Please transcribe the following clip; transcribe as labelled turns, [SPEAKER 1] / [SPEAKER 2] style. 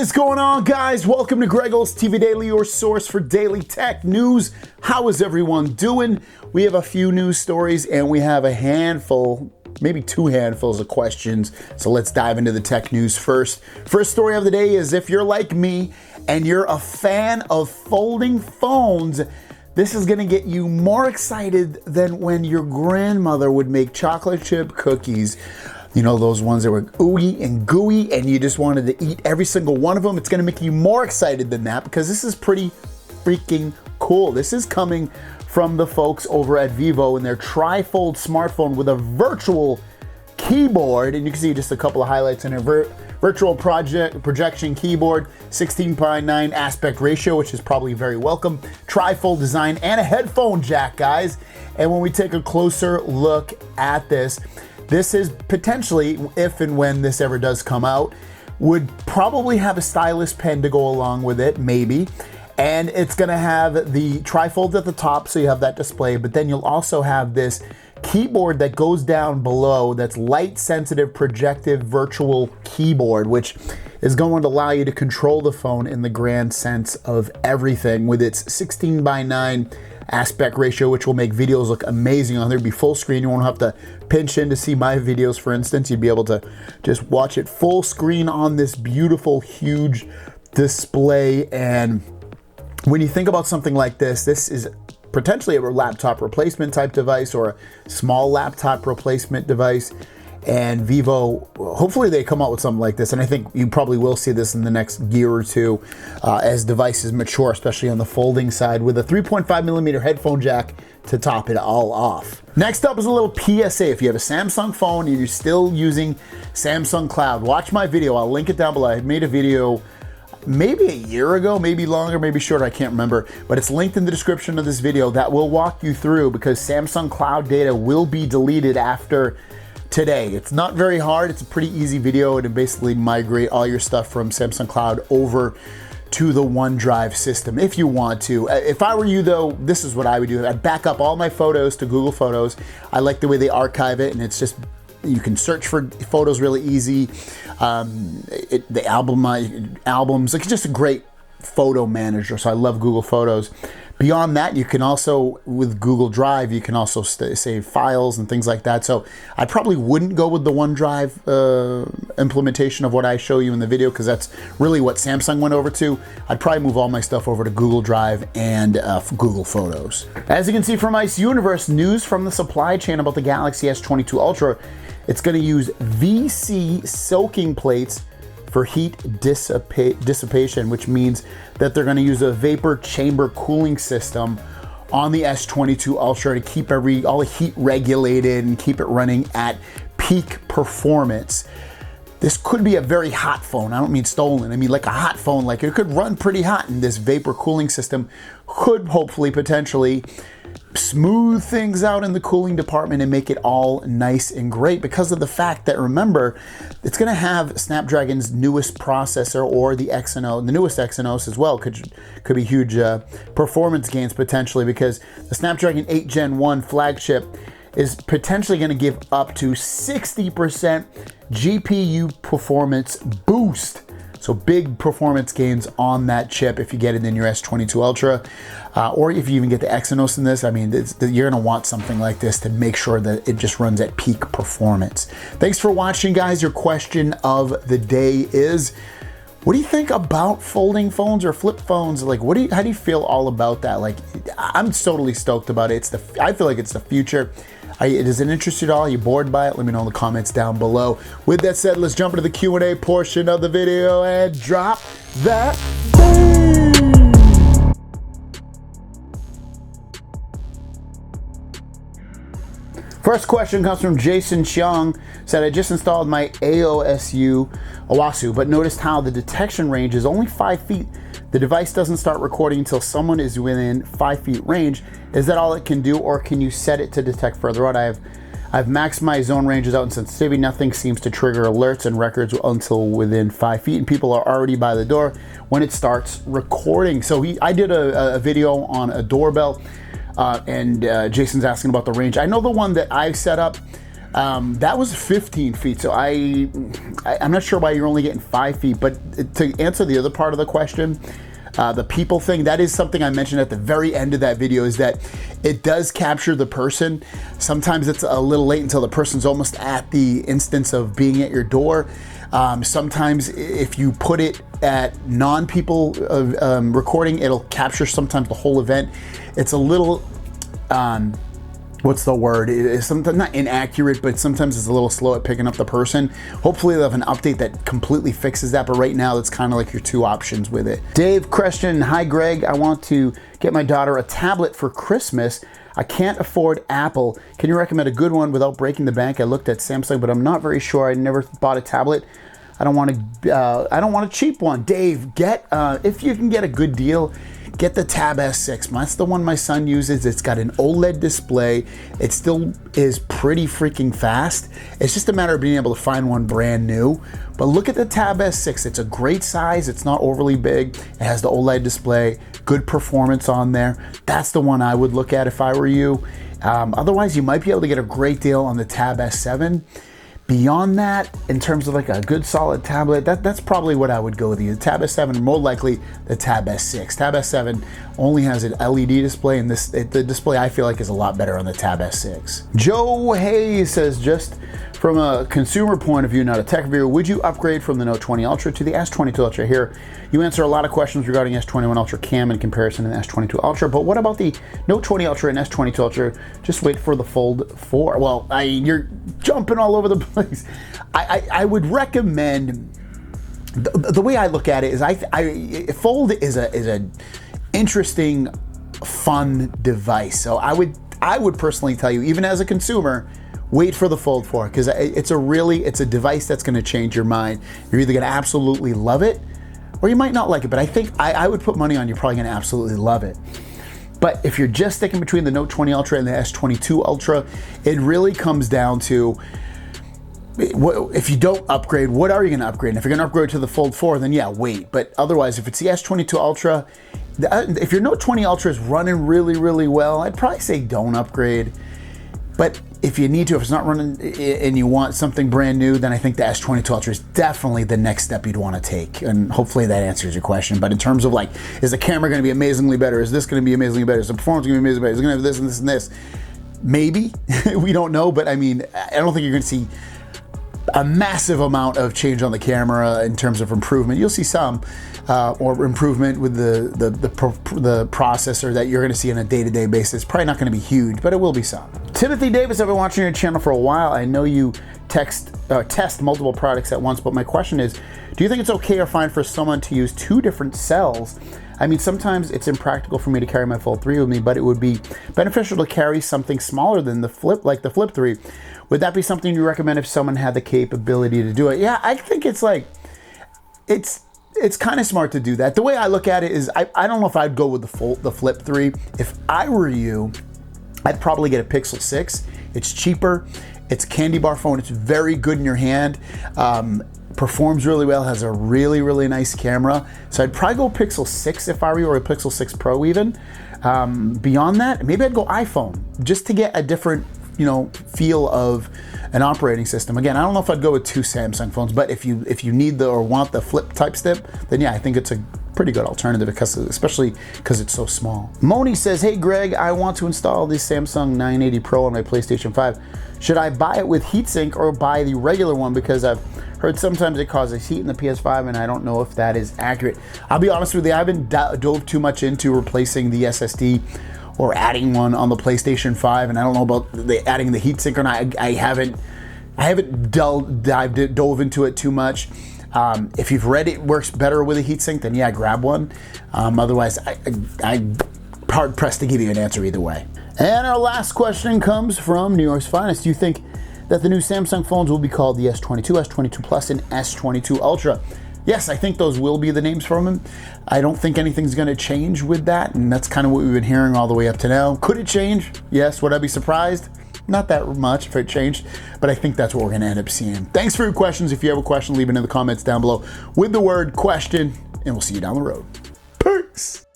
[SPEAKER 1] What's going on, guys? Welcome to Greggles TV Daily, your source for daily tech news. How is everyone doing? We have a few news stories and we have a handful, maybe two handfuls of questions. So let's dive into the tech news first. First story of the day is if you're like me and you're a fan of folding phones, this is gonna get you more excited than when your grandmother would make chocolate chip cookies. You know, those ones that were ooey and gooey and you just wanted to eat every single one of them. It's gonna make you more excited than that because this is pretty freaking cool. This is coming from the folks over at Vivo and their tri-fold smartphone with a virtual keyboard. And you can see just a couple of highlights in a virtual projection keyboard, 16:9 aspect ratio, which is probably very welcome, tri-fold design, and a headphone jack, guys. And when we take a closer look at this is potentially, if and when this ever does come out, would probably have a stylus pen to go along with it, maybe. And it's gonna have the trifold at the top, so you have that display, but then you'll also have this keyboard that goes down below that's light sensitive projective virtual keyboard, which is going to allow you to control the phone in the grand sense of everything with its 16:9 aspect ratio, which will make videos look amazing on there. It'll be full screen. You won't have to pinch in to see my videos, for instance. You'd be able to just watch it full screen on this beautiful, huge display. And when you think about something like this is potentially a laptop replacement type device or a small laptop replacement device. And Vivo, hopefully they come out with something like this. And I think you probably will see this in the next year or two as devices mature, especially on the folding side, with a 3.5mm headphone jack to top it all off. Next up is a little PSA. If you have a Samsung phone and you're still using Samsung Cloud, watch my video. I'll link it down below. I made a video maybe a year ago, maybe longer, maybe shorter, I can't remember, but it's linked in the description of this video. That will walk you through because Samsung Cloud data will be deleted after today. It's not very hard. It's a pretty easy video to basically migrate all your stuff from Samsung Cloud over to the OneDrive system if you want to. If I were you though, this is what I would do. I'd back up all my photos to Google Photos. I like the way they archive it, and it's just, you can search for photos really easy. The albums, it's just a great photo manager. So I love Google Photos. Beyond that, you can also, with Google Drive, you can also save files and things like that. So I probably wouldn't go with the OneDrive implementation of what I show you in the video because that's really what Samsung went over to. I'd probably move all my stuff over to Google Drive and Google Photos. As you can see from Ice Universe, news from the supply chain about the Galaxy S22 Ultra. It's going to use VC soaking plates for heat dissipation, which means that they're going to use a vapor chamber cooling system on the S22 Ultra to keep all the heat regulated and keep it running at peak performance. This could be a very hot phone. I don't mean stolen. I mean like a hot phone. Like it could run pretty hot, and this vapor cooling system could hopefully potentially smooth things out in the cooling department and make it all nice and great because of the fact that, remember, it's going to have Snapdragon's newest processor or the Exynos, the newest Exynos as well. Could be huge performance gains potentially because the Snapdragon 8 Gen 1 flagship is potentially going to give up to 60% GPU performance boost. So big performance gains on that chip if you get it in your S22 Ultra, or if you even get the Exynos in this. I mean, you're gonna want something like this to make sure that it just runs at peak performance. Thanks for watching, guys. Your question of the day is, what do you think about folding phones or flip phones? Like, how do you feel all about that? Like, I'm totally stoked about it. I feel like it's the future. Does it interest you at all? Are you bored by it? Let me know in the comments down below. With that said, let's jump into the Q&A portion of the video and drop that boom. First question comes from Jason Cheong. Said, I just installed my Owasu, but noticed how the detection range is only 5 feet. The device doesn't start recording until someone is within 5 feet range. Is that all it can do, or can you set it to detect further out? I've maximized zone ranges out in sensitivity. Nothing seems to trigger alerts and records until within 5 feet, and people are already by the door when it starts recording. So I did a video on a doorbell, and Jason's asking about the range. I know the one that I set up That was 15 feet, so I'm not sure why you're only getting 5 feet, but to answer the other part of the question, the people thing, that is something I mentioned at the very end of that video, is that it does capture the person. Sometimes it's a little late until the person's almost at the instance of being at your door. Sometimes if you put it at non-people recording, it'll capture sometimes the whole event. It's a little, what's the word? It's sometimes not inaccurate, but sometimes it's a little slow at picking up the person. Hopefully they'll have an update that completely fixes that, but right now it's kind of like your two options with it. Dave question, hi Greg, I want to get my daughter a tablet for Christmas. I can't afford Apple. Can you recommend a good one without breaking the bank? I looked at Samsung, but I'm not very sure. I never bought a tablet. I don't want a cheap one. Dave, get if you can get a good deal, get the Tab S6. That's the one my son uses. It's got an OLED display. It still is pretty freaking fast. It's just a matter of being able to find one brand new. But look at the Tab S6. It's a great size. It's not overly big. It has the OLED display, good performance on there. That's the one I would look at if I were you. Otherwise, you might be able to get a great deal on the Tab S7. Beyond that, in terms of like a good solid tablet, that's probably what I would go with. The Tab S7, more likely the Tab S6. Tab S7 only has an LED display, and the display I feel like is a lot better on the Tab S6. Joe Hayes says, just from a consumer point of view, not a tech reviewer, would you upgrade from the Note 20 Ultra to the S22 Ultra? Here, you answer a lot of questions regarding S21 Ultra Cam in comparison to the S22 Ultra, but what about the Note 20 Ultra and S22 Ultra? Just wait for the Fold 4. Well, you're jumping all over the place. I would recommend, the way I look at it is Fold is a interesting, fun device. So I would personally tell you, even as a consumer, wait for the Fold 4, because it's a device that's going to change your mind. You're either going to absolutely love it, or you might not like it, but I think I would put money on you're probably going to absolutely love it. But if you're just sticking between the Note 20 Ultra and the S22 Ultra, it really comes down to, if you don't upgrade, what are you going to upgrade? And if you're going to upgrade to the Fold 4, then yeah, wait. But otherwise, if it's the S22 Ultra, if your Note 20 Ultra is running really, really well, I'd probably say don't upgrade. But if you need to, if it's not running and you want something brand new, then I think the S22 Ultra is definitely the next step you'd want to take. And hopefully that answers your question. But in terms of like, is the camera going to be amazingly better? Is this going to be amazingly better? Is the performance going to be amazingly better? Is it going to have this and this and this? Maybe. We don't know. But I mean, I don't think you're going to see a massive amount of change on the camera in terms of improvement. You'll see some or improvement with the processor that you're going to see on a day-to-day basis. Probably not going to be huge, but it will be some. Timothy Davis, I've been watching your channel for a while. I know you test multiple products at once, but my question is, do you think it's okay or fine for someone to use two different cells? I mean, sometimes it's impractical for me to carry my Fold 3 with me, but it would be beneficial to carry something smaller than the Flip, like the Flip 3. Would that be something you recommend if someone had the capability to do it? Yeah, I think it's like, it's kind of smart to do that. The way I look at it is, I don't know if I'd go with the Flip 3. If I were you, I'd probably get a Pixel 6. It's cheaper. It's a candy bar phone. It's very good in your hand. Performs really well, has a really, really nice camera. So I'd probably go Pixel 6 if I were you, or a Pixel 6 Pro even. Beyond that, maybe I'd go iPhone, just to get a different, feel of an operating system. Again, I don't know if I'd go with two Samsung phones, but if you need or want the flip type step, then yeah, I think it's a pretty good alternative, especially because it's so small. Moni says, hey Greg, I want to install the Samsung 980 Pro on my PlayStation 5. Should I buy it with heatsink or buy the regular one? Because I've heard sometimes it causes heat in the PS5 and I don't know if that is accurate. I'll be honest with you, I haven't dove too much into replacing the SSD or adding one on the PlayStation 5, and I don't know about adding the heatsink or not. I haven't dove into it too much. If you've read it works better with a heatsink, then yeah, grab one. Otherwise, I'm hard pressed to give you an answer either way. And our last question comes from New York's Finest. Do you think that the new Samsung phones will be called the S22, S22 Plus, and S22 Ultra? Yes, I think those will be the names from them. I don't think anything's going to change with that, and that's kind of what we've been hearing all the way up to now. Could it change? Yes. Would I be surprised? Not that much if it changed, but I think that's what we're going to end up seeing. Thanks for your questions. If you have a question, leave it in the comments down below with the word question, and we'll see you down the road. Peace.